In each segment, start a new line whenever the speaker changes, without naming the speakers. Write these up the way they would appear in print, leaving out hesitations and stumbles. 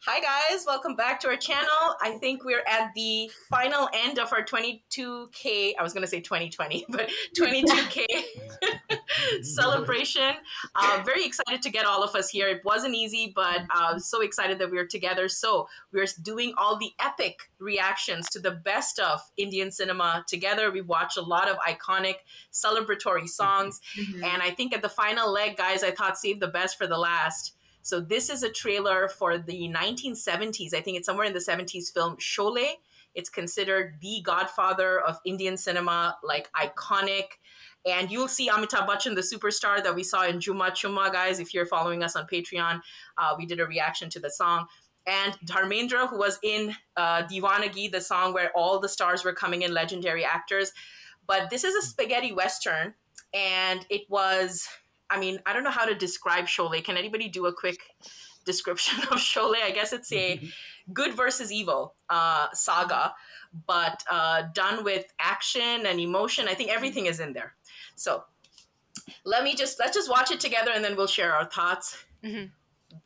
Hi guys, welcome back to our channel. I think we're at the final end of our 22K, I was going to say 2020, but 22K celebration. Very excited to get all of us here. It wasn't easy, but so excited that we're together. So we're doing all the epic reactions to the best of Indian cinema together. We watched a lot of iconic celebratory songs. And I think at the final leg, guys, I thought save the best for the last. So this is a trailer for the 1970s. I think it's somewhere in the 70s film Sholay. It's considered the godfather of Indian cinema, like iconic. And you'll see Amitabh Bacchan, the superstar that we saw in Juma Chumma, guys. If you're following us on Patreon, we did a reaction to the song. And Dharmendra, who was in Diwanagi, the song where all the stars were coming in, legendary actors. But this is a spaghetti Western. And it was... I mean, I don't know how to describe Sholay. Can anybody do a quick description of Sholay? I guess it's a good versus evil saga, but done with action and emotion. I think everything is in there. So let's just watch it together and then we'll share our thoughts.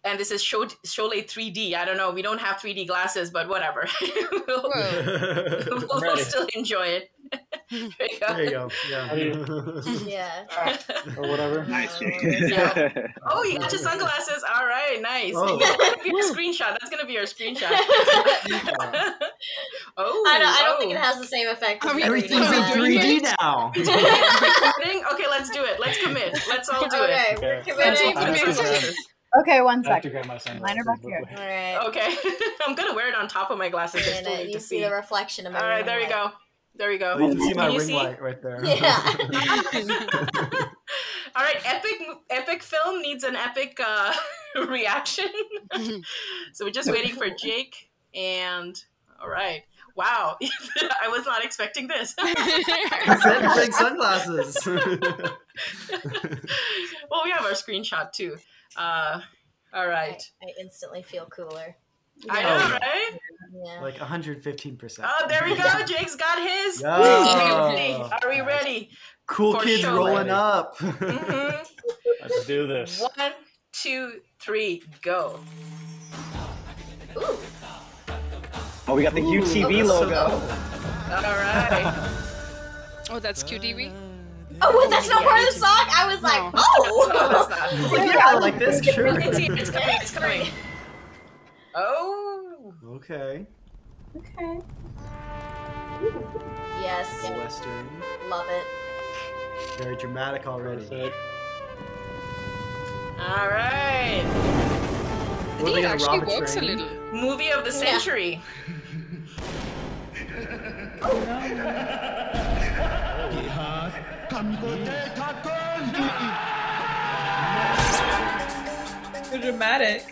And this is Sholay 3D. I don't know. We don't have 3D glasses, but whatever. we'll still enjoy it. There you go.
Yeah.
Yeah.
Or whatever.
Nice.
Oh, you got your sunglasses. All right, nice.
Oh.
That's gonna be a screenshot. That's gonna be our screenshot.
I don't think it has the same effect.
Everything's in 3D now.
Recording? Okay, let's do it. Let's commit. Let's all do it.
We're committing.
Okay, one
I have to
second.
get my sunglasses.
Mine are back here.
All right.
Okay. I'm gonna wear it on top of my glasses just
And
to
you see the reflection of my
All right, there you go. There you go.
Oh, you can see my
Can you
ring
see?
light right there.
Yeah.
All right, epic film needs an epic reaction. So we're just waiting for Jake and all right. Wow, I was not expecting this.
I said big sunglasses.
Well, we have our screenshot too. All right.
I instantly feel cooler.
I know, right?
Yeah.
Like 115%.
Oh, there we go. Jake's got his.
Yo.
Are we ready?
Cool
For
kids
sure.
rolling up.
Let's do this.
1, 2, 3, go.
Ooh.
Oh, we got the UTV logo.
All right.
Oh, that's QTV?
Oh, wait, that's not part of the song? I was like, oh!
No, that's not.
Yeah, like this, sure.
It's here. It's coming. It's coming. Oh.
Okay.
Okay.
Yes.
Western.
Love it.
Very dramatic already.
All right.
I think it actually works a little.
Movie of the century.
So dramatic.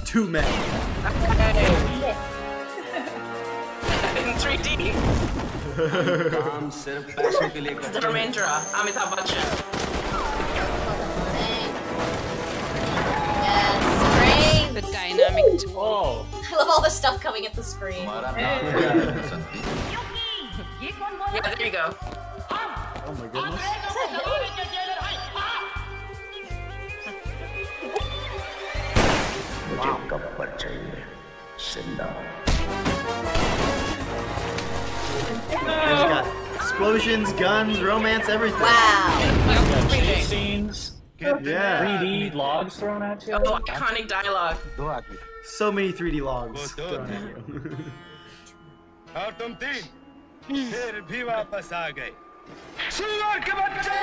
Two men.
Okay. In 3D. Dharmendra, Amitabh Bacchan.
Yes.
The dynamic too.
Oh.
I love all the stuff coming at the screen.
Yeah, there you go.
Oh my goodness. There's got explosions, guns, romance, everything.
Wow.
Chase scenes. Get
Yeah.
3D logs thrown at you.
Oh, iconic dialogue.
So many 3D logs thrown at you.
और तुम तीन फिर भी वापस आ गए सुअर के बच्चे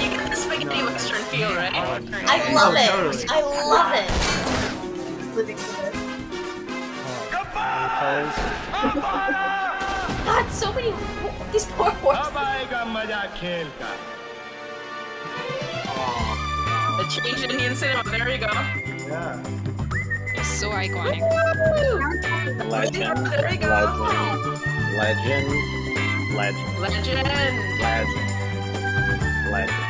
You get the spaghetti western feel, right?
I love it.
Totally.
I love it. Living God, so many. These poor horses.
अब आएगा मजा खेल का
The change in Indian cinema. There you go.
Yeah.
It's so iconic.
Legend.
There you go.
Legend. Legend.
Legend.
Legend. Legend.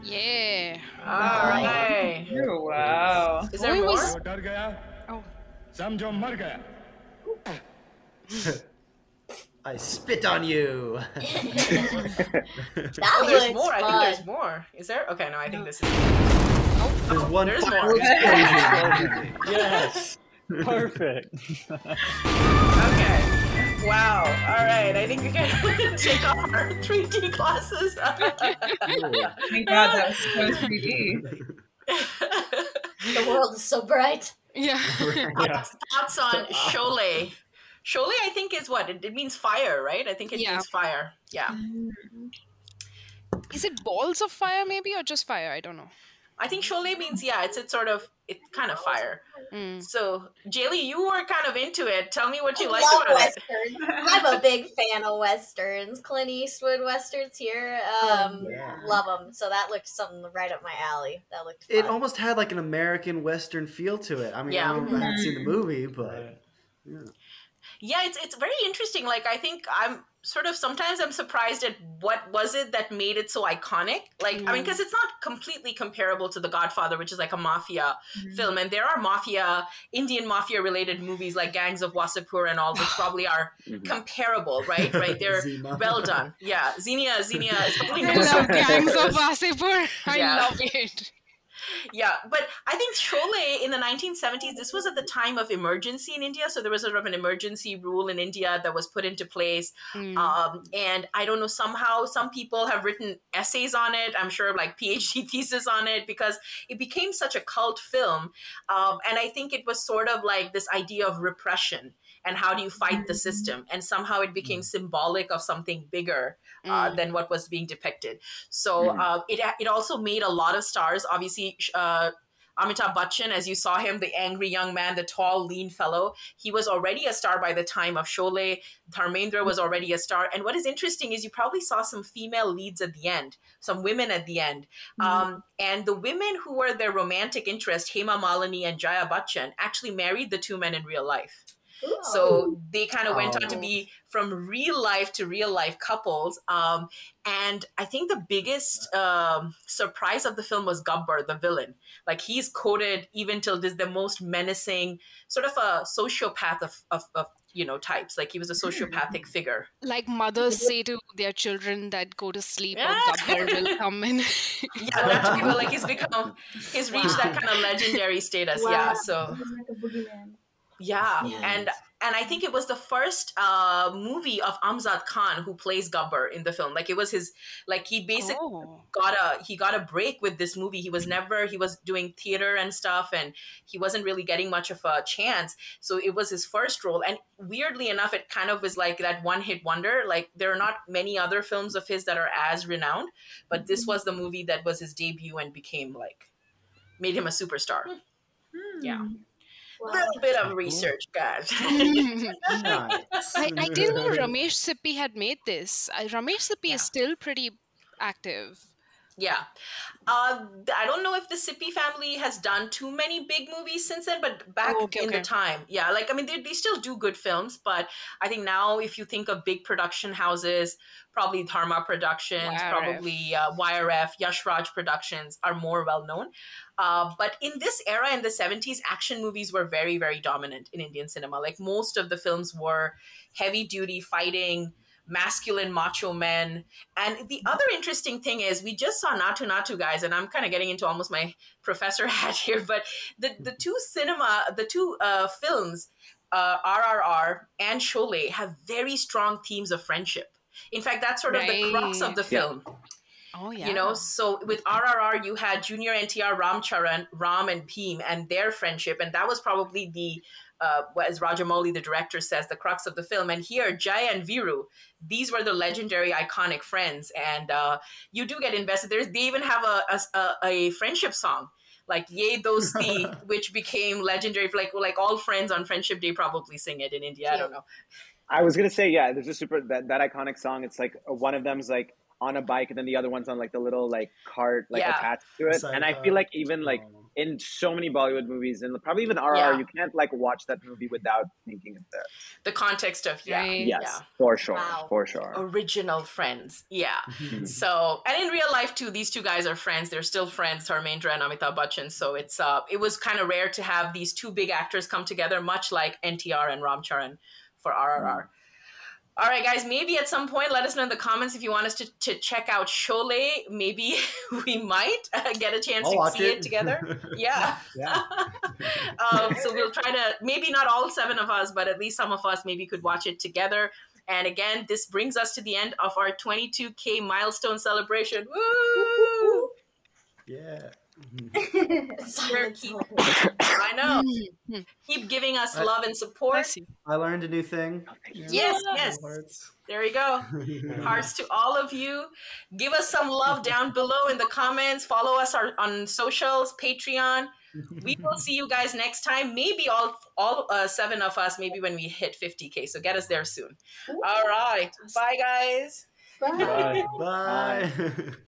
Yeah.
All right.
Oh, wow.
Is there
Who
more?
was-
जो डर गया
Oh.
समझो मर गया
I spit on you.
That
There's
looks
more.
fun.
I think there's more. Is there? Okay, no, I think this is.
There's one.
There's
final
more.
explosion.
Yes. Perfect.
Okay. Wow. All right. I think we can take off our 3D glasses.
Oh my god, that was so 3D.
The world is so bright.
Yeah.
Yeah.
Thoughts on Sholay? Sholay, I think, is what? It means fire, right? I think it
Yeah.
means fire. Yeah.
Is it balls of fire maybe or just fire? I don't know.
I think Sholay means, yeah, it's kind of fire.
Mm.
So, Jaley, you were kind of into it. Tell me what you like
Love
about it.
westerns. I'm a big fan of westerns. Clint Eastwood westerns here.
Yeah.
Love them. So that looked something right up my alley. That looked fun.
It almost had like an American Western feel to it. I mean,
Yeah.
I haven't seen the movie, but
Yeah, it's very interesting. Like, I think sometimes I'm surprised at what was it that made it so iconic. Like, I mean, because it's not completely comparable to The Godfather, which is like a mafia film. And there are Indian mafia related movies like Gangs of Wasseypur and all, which probably are comparable, right? Right? They're
Zinnia.
well done. Yeah. Zinnia is probably
I
more so
love Gangs of Wasseypur. I
Yeah.
love it.
Yeah, but I think Sholay in the 1970s, this was at the time of emergency in India. So there was sort of an emergency rule in India that was put into place. And I don't know, somehow some people have written essays on it. I'm sure like PhD thesis on it because it became such a cult film. And I think it was sort of like this idea of repression and how do you fight the system? And somehow it became symbolic of something bigger than what was being depicted. So it also made a lot of stars. Obviously, Amitabh Bacchan, as you saw him, the angry young man, the tall, lean fellow, he was already a star by the time of Sholay. Dharmendra was already a star. And what is interesting is you probably saw some female leads at the end, some women at the end. And the women who were their romantic interest, Hema Malini and Jaya Bachchan, actually married the two men in real life. So they kind of went on to be from real life to real life couples. And I think the biggest surprise of the film was Gabbar, the villain. Like he's quoted even till this, the most menacing, sort of a sociopath of types. Like he was a sociopathic figure.
Like mothers say to their children that go to sleep or Gabbar will come in.
Yeah, naturally, well, like he's reached that kind of legendary status.
Wow.
Yeah, so.
He's like a boogeyman.
Yeah, and I think it was the first movie of Amjad Khan who plays Gabbar in the film. Like it was his, like he basically got a break with this movie. He was doing theater and stuff, and he wasn't really getting much of a chance. So it was his first role, and weirdly enough, it kind of was like that one-hit wonder. Like there are not many other films of his that are as renowned, but this was the movie that was his debut and made him a superstar. Yeah. A little bit of research, guys.
nice.
I didn't know Ramesh Sippy had made this. Ramesh Sippy is still pretty active.
Yeah. I don't know if the Sippy family has done too many big movies since then, but back in the time, yeah, like, I mean, they still do good films, but I think now if you think of big production houses, probably Dharma Productions, probably YRF, Yash Raj Productions are more well known. But in this era, in the 70s, action movies were very, very dominant in Indian cinema. Like most of the films were heavy duty fighting, masculine macho men. And the other interesting thing is we just saw Natu Natu, guys, and I'm kind of getting into almost my professor hat here, but the two films, RRR and Sholay, have very strong themes of friendship. In fact, that's sort of the crux of the film.
Oh, yeah.
You know, so with RRR, you had Junior NTR, Ram and Bheem and their friendship. And that was probably as Rajamouli, the director, says, the crux of the film. And here, Jaya and Viru, these were the legendary, iconic friends. And you do get invested. They even have a friendship song, like Ye Dosti, which became legendary. Like all friends on Friendship Day probably sing it in India. I don't know.
I was going to say, yeah, there's a that iconic song. It's like one of them's like on a bike and then the other one's on like the little like cart attached to it. And I feel like even like in so many Bollywood movies and probably even RR, you can't like watch that movie without thinking of the context of for sure. Original friends. Yeah. So, and in real life too, these two guys are friends. They're still friends, Dharmendra and Amitabh Bacchan. So it was kind of rare to have these two big actors come together, much like NTR and Ram Charan for RRR.
All right, guys, maybe at some point, let us know in the comments if you want us to check out Sholay. Maybe we might get a chance to see it together. Yeah. So we'll try to, maybe not all 7 of us, but at least some of us maybe could watch it together. And again, this brings us to the end of our 22K milestone celebration. Woo!
Yeah.
I know. Keep giving us love and support.
I learned a new thing.
Yes. There we go. Hearts to all of you. Give us some love down below in the comments. Follow us on socials, Patreon. We will see you guys next time. Maybe all 7 of us, maybe when we hit 50K. So get us there soon. All right. Bye, guys.
Bye.
Bye.